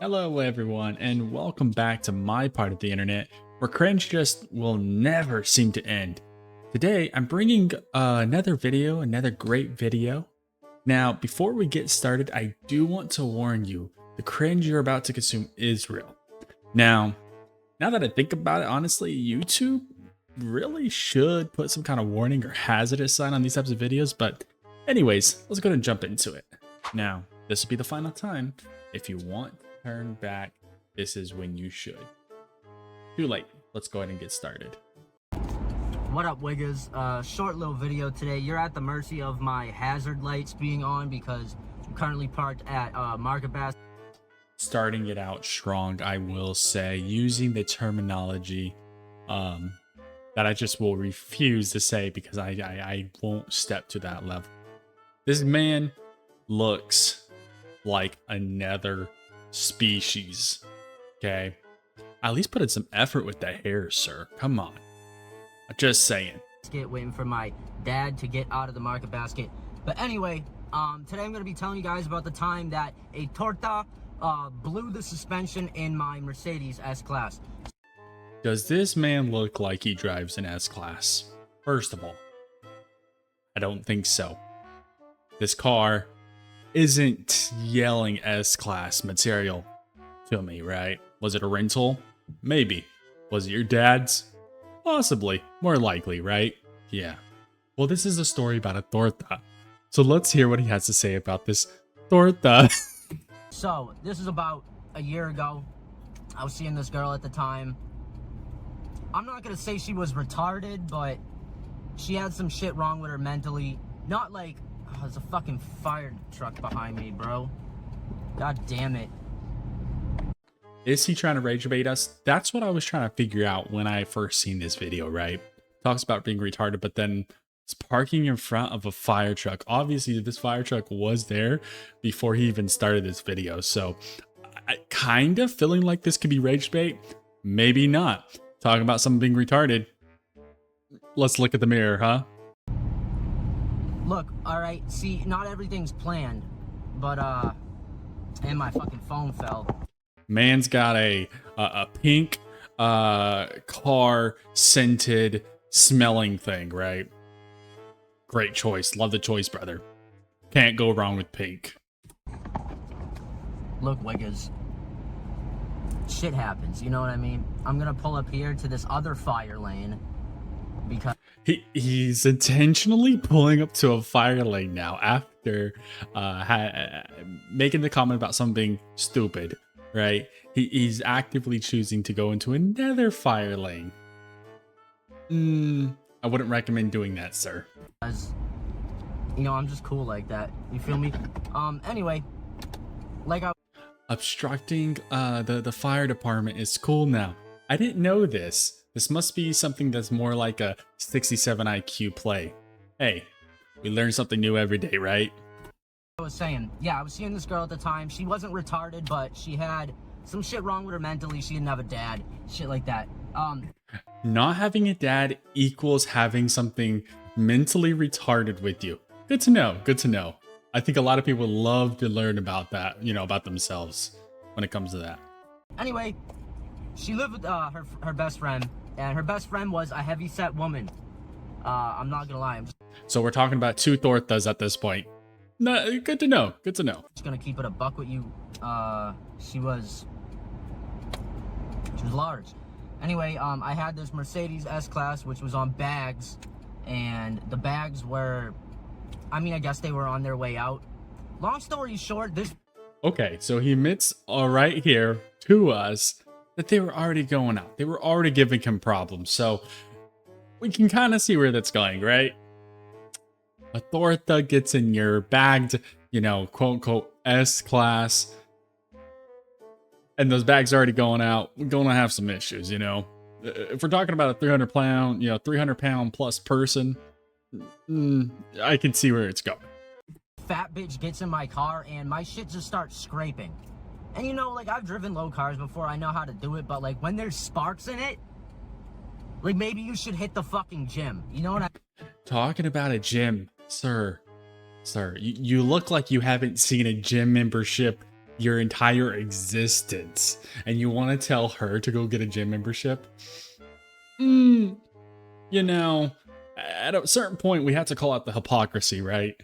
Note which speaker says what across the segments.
Speaker 1: Hello everyone, and welcome back to my part of the internet where cringe just will never seem to end. Today I'm bringing another great video. Now before we get started, I do want to warn you, the cringe you're about to consume is real. Now that I think about it, honestly, YouTube really should put some kind of warning or hazardous sign on these types of videos, but anyways, let's go ahead and jump into it. Now, this will be the final time. If you want to turn back, this is when you should. Too late. Let's go ahead and get started.
Speaker 2: What up, Wiggers? Short little video today. You're at the mercy of my hazard lights being on because I'm currently parked at Market Basket.
Speaker 1: Starting it out strong, I will say, using the terminology that I just will refuse to say because I won't step to that level. This man looks like another species. Okay, at least put in some effort with the hair, sir. Come on. I'm just saying.
Speaker 2: Waiting for my dad to get out of the Market Basket. But anyway, today I'm going to be telling you guys about the time that a torta blew the suspension in my Mercedes S-Class.
Speaker 1: Does this man look like he drives an S-Class? First of all, I don't think so. This car isn't yelling S-Class material to me, right? Was it a rental? Maybe. Was it your dad's? Possibly. More likely, right? Yeah. Well, this is a story about a torta. So let's hear what he has to say about this torta.
Speaker 2: So, this is about a year ago. I was seeing this girl at the time. I'm not gonna say she was retarded, but she had some shit wrong with her mentally. Not like, oh, there's a fucking fire truck behind me, bro. God damn it.
Speaker 1: Is he trying to rage bait us? That's what I was trying to figure out when I first seen this video, right? Talks about being retarded, but then it's parking in front of a fire truck. Obviously, this fire truck was there before he even started this video. So I kind of feeling like this could be rage bait. Maybe not. Talking about someone being retarded. Let's look at the mirror, huh?
Speaker 2: Look, alright, see, not everything's planned. But, and my fucking phone fell.
Speaker 1: Man's got a pink car scented smelling thing, right? Great choice. Love the choice, brother. Can't go wrong with pink.
Speaker 2: Look, Wiggers. Shit happens, you know what I mean? I'm gonna pull up here to this other fire lane because
Speaker 1: he's intentionally pulling up to a fire lane now after making the comment about something stupid, right? He's actively choosing to go into another fire lane. I wouldn't recommend doing that, sir.
Speaker 2: You know, I'm just cool like that. You feel me? Anyway, like
Speaker 1: obstructing the fire department is cool now. I didn't know this. This must be something that's more like a 67 IQ play. Hey, we learn something new every day, right?
Speaker 2: I was saying, yeah, I was seeing this girl at the time. She wasn't retarded, but she had some shit wrong with her mentally. She didn't have a dad. Shit like that.
Speaker 1: Not having a dad equals having something mentally retarded with you. Good to know. Good to know. I think a lot of people love to learn about that, you know, about themselves when it comes to that.
Speaker 2: Anyway, she lived with her best friend, and her best friend was a heavy-set woman. I'm not gonna lie.
Speaker 1: So we're talking about two tortas at this point. No, good to know. Good to know.
Speaker 2: Just gonna keep it a buck with you. She was large. Anyway, I had this Mercedes S-Class, which was on bags, and the bags were, I mean, I guess they were on their way out. Long story short,
Speaker 1: Okay, so he admits right here to us that they were already going out. They were already giving him problems. So we can kind of see where that's going, right? A torta gets in your bagged, you know, quote unquote S-Class. And those bags are already going out. We're going to have some issues, you know. If we're talking about a 300-pound, you know, 300-pound plus person, I can see where it's going.
Speaker 2: Fat bitch gets in my car and my shit just starts scraping. And you know, like, I've driven low cars before. I know how to do it. But, like, when there's sparks in it, like, maybe you should hit the fucking gym. You know what I mean?
Speaker 1: Talking about a gym, sir, you look like you haven't seen a gym membership your entire existence, and you want to tell her to go get a gym membership? You know, at a certain point, we have to call out the hypocrisy, right?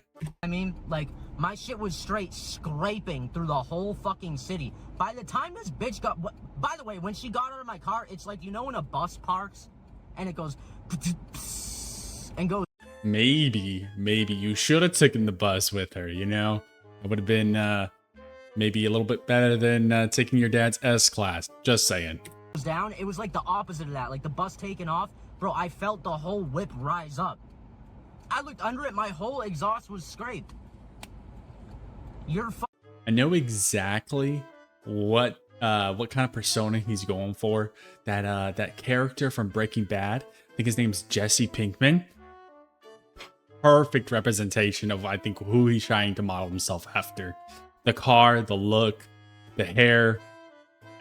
Speaker 2: I mean, like, my shit was straight scraping through the whole fucking city. By the time this bitch got... By the way, when she got out of my car, it's like, you know when a bus parks and it goes... and goes...
Speaker 1: Maybe you should have taken the bus with her, you know? It would have been maybe a little bit better than taking your dad's S class. Just saying.
Speaker 2: Down, it was like the opposite of that. Like the bus taking off, bro, I felt the whole whip rise up. I looked under it, my whole exhaust was scraped.
Speaker 1: I know exactly what kind of persona he's going for. That character from Breaking Bad, I think his name's Jesse Pinkman. Perfect representation of, I think, who he's trying to model himself after. The car, the look, the hair,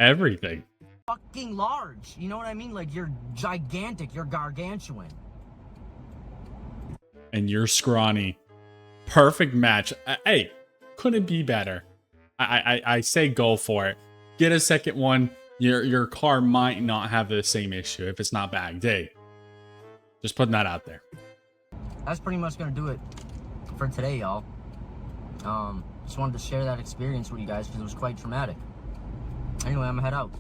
Speaker 1: everything.
Speaker 2: Fucking large, you know what I mean? Like, you're gigantic, you're gargantuan.
Speaker 1: And you're scrawny. Perfect match. Hey, couldn't be better. I say go for it. Get a second one. Your car might not have the same issue if it's not bagged. Hey, just putting that out there.
Speaker 2: That's pretty much gonna do it for today, y'all. Just wanted to share that experience with you guys because it was quite traumatic. Anyway, I'm gonna head out.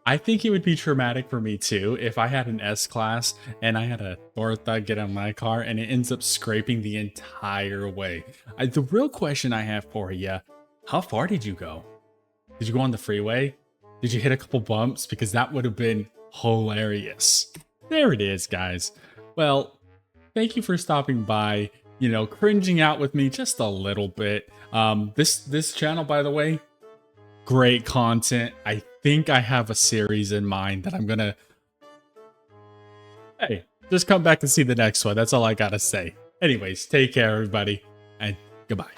Speaker 1: I think it would be traumatic for me too if I had an S class and I had a FatTorta get on my car and it ends up scraping the entire way. The real question I have for you, how far did you go? Did you go on the freeway? Did you hit a couple bumps? Because that would have been hilarious. There it is, guys. Well, thank you for stopping by, you know, cringing out with me just a little bit. This channel, by the way, great content. I think I have a series in mind that I'm gonna... Hey, just come back and see the next one. That's all I gotta say. Anyways, take care, everybody, and goodbye.